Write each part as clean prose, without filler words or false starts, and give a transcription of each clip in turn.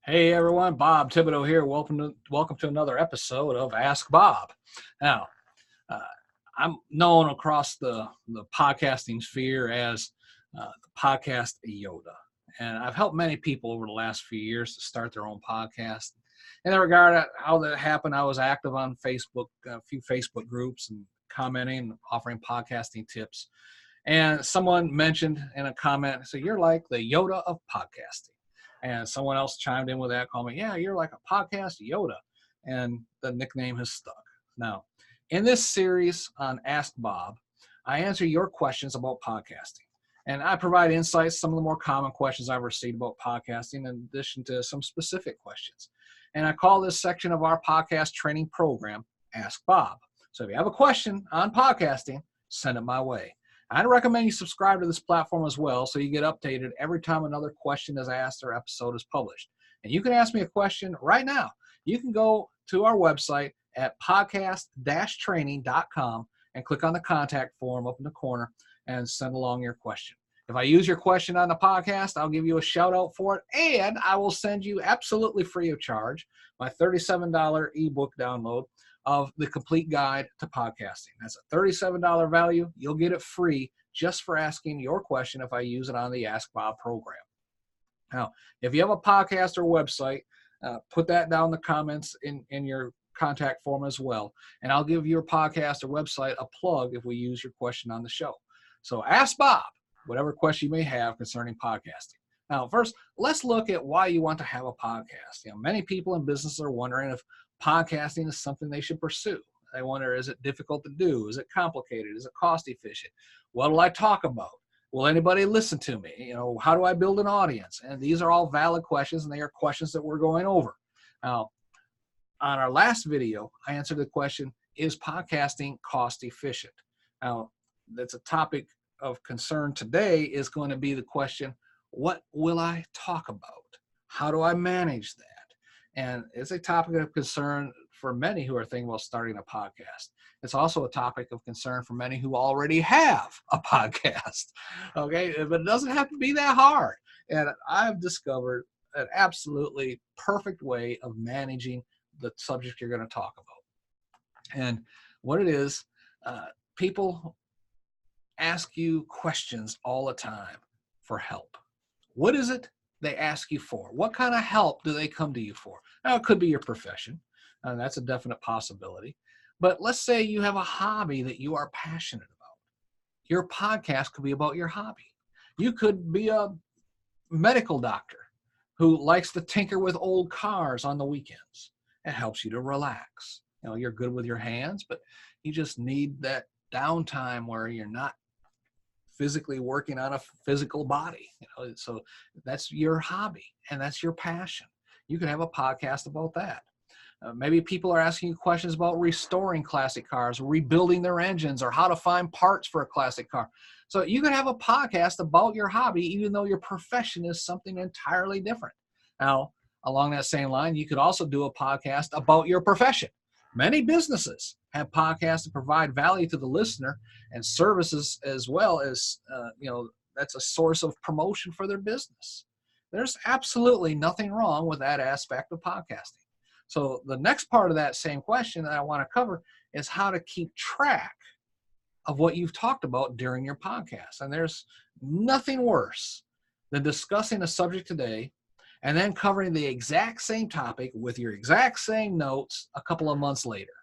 Hey everyone, Bob Thibodeau here. Welcome to another episode of Ask Bob. Now, uh, I'm known across the podcasting sphere as the podcast Yoda, and I've helped many people over the last few years to start their own podcast. In that regard, how that happened, I was active on Facebook, a few Facebook groups, and commenting, offering podcasting tips. And someone mentioned in a comment, so you're like the Yoda of podcasting. And someone else chimed in with that comment, yeah, you're like a podcast Yoda. And the nickname has stuck. Now, in this series on Ask Bob, I answer your questions about podcasting. And I provide insights, some of the more common questions I've received about podcasting, in addition to some specific questions. And I call this section of our podcast training program Ask Bob. So if you have a question on podcasting, send it my way. I'd recommend you subscribe to this platform as well so you get updated every time another question is asked or episode is published. And you can ask me a question right now. You can go to our website at podcast-training.com and click on the contact form up in the corner and send along your question. If I use your question on the podcast, I'll give you a shout out for it, and I will send you absolutely free of charge my $37 ebook download of the complete guide to podcasting. That's a $37 value. You'll get it free just for asking your question if I use it on the Ask Bob program. Now, if you have a podcast or website, put that down in the comments in your contact form as well, and I'll give your podcast or website a plug if we use your question on the show. So ask Bob whatever question you may have concerning podcasting. Now, first, let's look at why you want to have a podcast. Many people in business are wondering if podcasting is something they should pursue. They wonder, is it difficult to do? Is it complicated? Is it cost efficient? What will I talk about? Will anybody listen to me? How do I build an audience? And these are all valid questions, and they are questions that we're going over. Now, on our last video, I answered the question, is podcasting cost efficient? Now, that's a topic of concern today is going to be the question, what will I talk about? How do I manage that? And it's a topic of concern for many who are thinking about starting a podcast. It's also a topic of concern for many who already have a podcast. Okay, but it doesn't have to be that hard. And I've discovered an absolutely perfect way of managing the subject you're going to talk about. And what it is, people ask you questions all the time for help. What is it they ask you for? What kind of help do they come to you for? Now, it could be your profession. That's a definite possibility. But let's say you have a hobby that you are passionate about. Your podcast could be about your hobby. You could be a medical doctor who likes to tinker with old cars on the weekends. It helps you to relax. You're good with your hands, but you just need that downtime where you're not physically working on a physical body. So that's your hobby and that's your passion. You can have a podcast about that. Maybe people are asking you questions about restoring classic cars, rebuilding their engines, or how to find parts for a classic car. So you can have a podcast about your hobby, even though your profession is something entirely different. Now, along that same line, you could also do a podcast about your profession. Many businesses have podcasts that provide value to the listener and services as well as, that's a source of promotion for their business. There's absolutely nothing wrong with that aspect of podcasting. So the next part of that same question that I want to cover is how to keep track of what you've talked about during your podcast. And there's nothing worse than discussing a subject today and then covering the exact same topic with your exact same notes a couple of months later,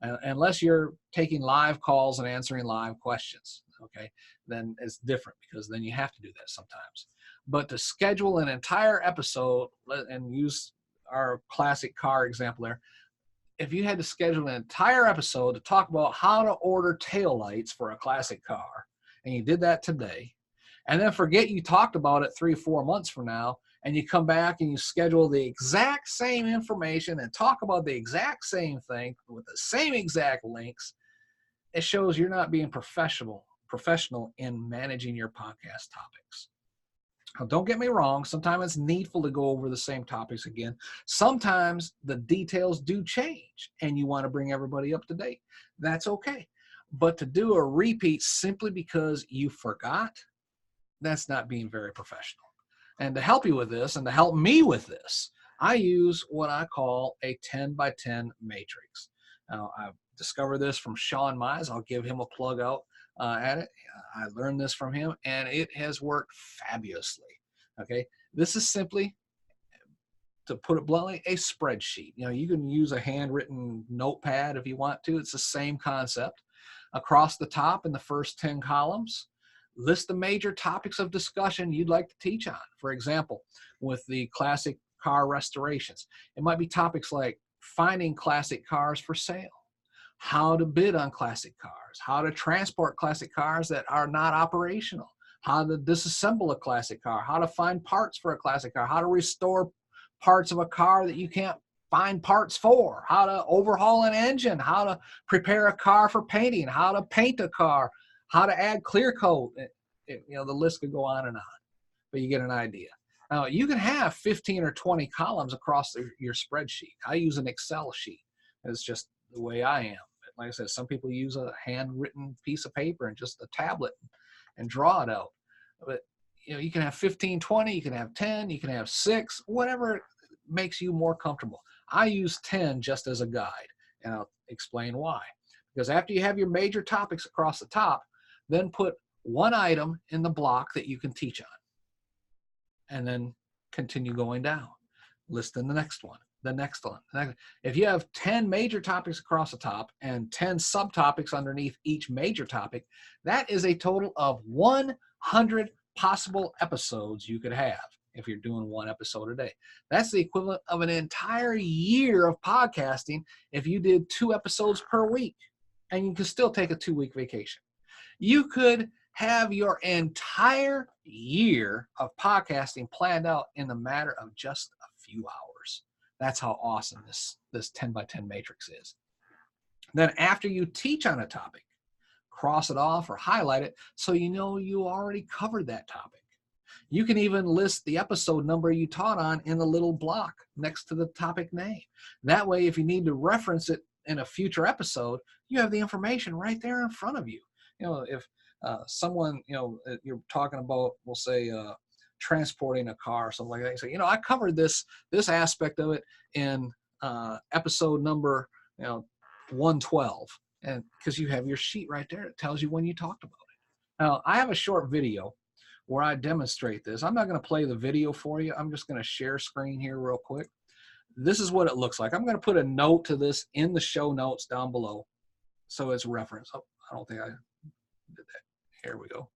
unless you're taking live calls and answering live questions. Okay, then it's different because then you have to do that sometimes. But to schedule an entire episode and use our classic car example there, if you had to schedule an entire episode to talk about how to order taillights for a classic car, and you did that today, and then forget you talked about it 3 or 4 months from now, and you come back and you schedule the exact same information and talk about the exact same thing with the same exact links, it shows you're not being professional in managing your podcast topics. Now, don't get me wrong, sometimes it's needful to go over the same topics again. Sometimes the details do change and you want to bring everybody up to date. That's okay. But to do a repeat simply because you forgot, that's not being very professional. And to help you with this and to help me with this, I use what I call a 10 by 10 matrix. Now, I've discovered this from Sean Mize. I'll give him a plug out at it. I learned this from him, and it has worked fabulously. Okay, this is simply, to put it bluntly, a spreadsheet. You know, you can use a handwritten notepad if you want to. It's the same concept. Across the top in the first 10 columns, list the major topics of discussion you'd like to teach on. For example, with the classic car restorations, it might be topics like finding classic cars for sale, how to bid on classic cars, how to transport classic cars that are not operational, how to disassemble a classic car, how to find parts for a classic car, how to restore parts of a car that you can't find parts for, how to overhaul an engine, how to prepare a car for painting, how to paint a car, how to add clear coat. You know, the list could go on and on, but you get an idea. Now, you can have 15 or 20 columns across your spreadsheet. I use an Excel sheet. It's just the way I am. Like I said, some people use a handwritten piece of paper and just a tablet and draw it out. But you know, you can have 15, 20, you can have 10, you can have 6, whatever makes you more comfortable. I use 10 just as a guide, and I'll explain why. Because after you have your major topics across the top, then put one item in the block that you can teach on, and then continue going down. List in the next one, the next one. If you have 10 major topics across the top and 10 subtopics underneath each major topic, that is a total of 100 possible episodes you could have if you're doing one episode a day. That's the equivalent of an entire year of podcasting if you did 2 episodes per week, and you could still take a 2-week vacation. You could have your entire year of podcasting planned out in the matter of just a few hours. That's how awesome this 10 by 10 matrix is. Then after you teach on a topic, cross it off or highlight it so you know you already covered that topic. You can even list the episode number you taught on in the little block next to the topic name. That way, if you need to reference it in a future episode, you have the information right there in front of you. You know, if someone, you know, you're talking about, we'll say, transporting a car or something like that, you say, you know, I covered this aspect of it in episode number, 112. And because you have your sheet right there, it tells you when you talked about it. Now, I have a short video where I demonstrate this. I'm not going to play the video for you. I'm just going to share screen here real quick. This is what it looks like. I'm going to put a note to this in the show notes down below so it's reference. Oh, I don't think I did that. Here we go.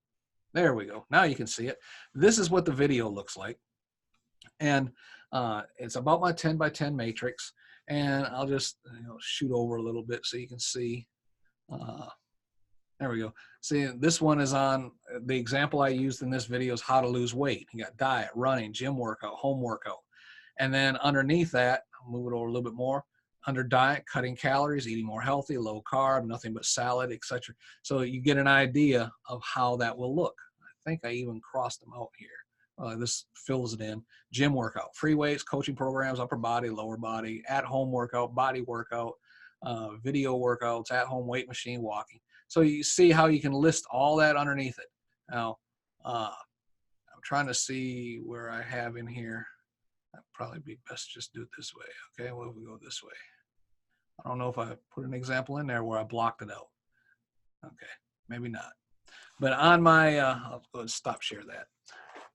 There we go. Now you can see it. This is what the video looks like. And it's about my 10 by 10 matrix. And I'll just shoot over a little bit so you can see. There we go. See, this one is on, the example I used in this video is how to lose weight. You got diet, running, gym workout, home workout. And then underneath that, I'll move it over a little bit more. Under diet, cutting calories, eating more healthy, low carb, nothing but salad, etc. So you get an idea of how that will look. I think I even crossed them out here. This fills it in. Gym workout, free weights, coaching programs, upper body, lower body, at-home workout, body workout, video workouts, at-home weight machine, walking. So you see how you can list all that underneath it. Now, I'm trying to see where I have in here. That'd probably be best to just do it this way. Okay, well, we go this way. I don't know if I put an example in there where I blocked it out. Okay, maybe not. But on my, I'll go ahead and stop share that.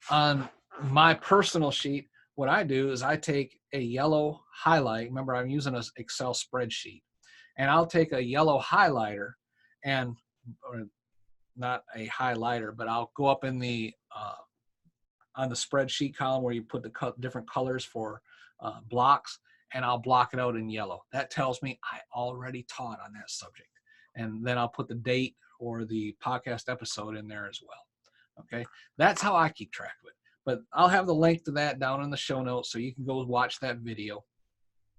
On my personal sheet, what I do is I take a yellow highlight. Remember, I'm using an Excel spreadsheet. And I'll take a yellow highlighter and, or not a highlighter, but I'll go up in the, on the spreadsheet column where you put the different colors for blocks, and I'll block it out in yellow. That tells me I already taught on that subject. And then I'll put the date or the podcast episode in there as well. Okay, that's how I keep track of it. But I'll have the link to that down in the show notes so you can go watch that video.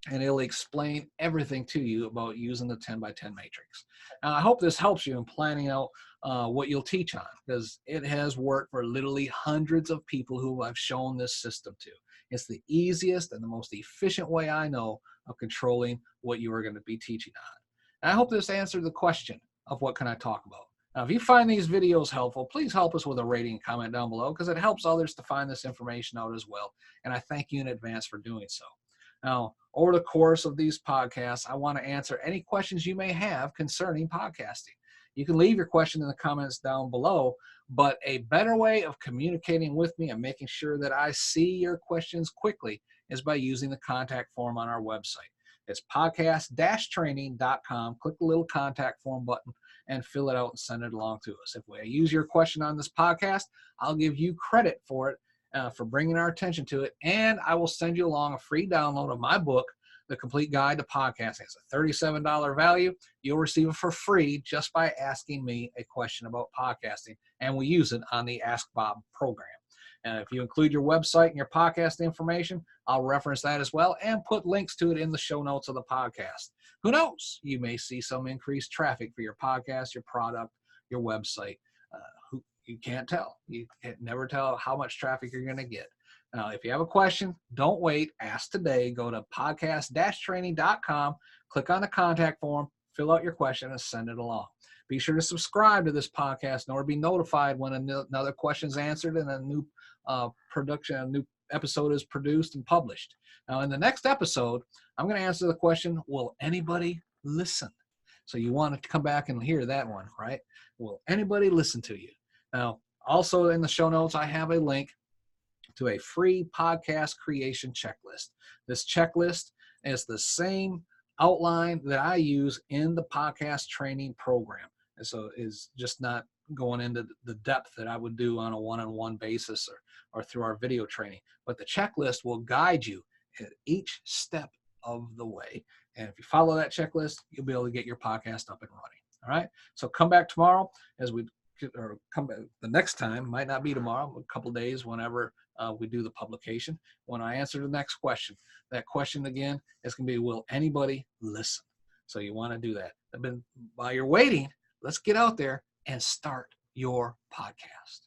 And it'll explain everything to you about using the 10 by 10 matrix. Now, I hope this helps you in planning out what you'll teach on, because it has worked for literally hundreds of people who I've shown this system to. It's the easiest and the most efficient way I know of controlling what you are going to be teaching on. And I hope this answered the question of what can I talk about. Now, if you find these videos helpful, please help us with a rating and comment down below, because it helps others to find this information out as well. And I thank you in advance for doing so. Now, over the course of these podcasts, I want to answer any questions you may have concerning podcasting. You can leave your question in the comments down below, but a better way of communicating with me and making sure that I see your questions quickly is by using the contact form on our website. It's podcast-training.com. Click the little contact form button and fill it out and send it along to us. If we use your question on this podcast, I'll give you credit for it, for bringing our attention to it, and I will send you along a free download of my book, The Complete Guide to Podcasting. It's a $37 value. You'll receive it for free just by asking me a question about podcasting, and we use it on the Ask Bob program. And if you include your website and your podcast information, I'll reference that as well and put links to it in the show notes of the podcast. Who knows? You may see some increased traffic for your podcast, your product, your website. You can't tell. You can never tell how much traffic you're going to get. Now, if you have a question, don't wait. Ask today. Go to podcast-training.com, click on the contact form, fill out your question, and send it along. Be sure to subscribe to this podcast in order to be notified when another question is answered and a new a new episode is produced and published. Now, in the next episode, I'm going to answer the question, will anybody listen? So you want to come back and hear that one, right? Will anybody listen to you? Now, also in the show notes, I have a link to a free podcast creation checklist. This checklist is the same outline that I use in the podcast training program. And so is just not going into the depth that I would do on a one-on-one basis or through our video training. But the checklist will guide you at each step of the way. And if you follow that checklist, you'll be able to get your podcast up and running. All right. So come back tomorrow or come back the next time, might not be tomorrow, a couple days, whenever we do the publication, when I answer the next question. That question again is going to be, will anybody listen? So you want to do that. While you're waiting, let's get out there and start your podcast.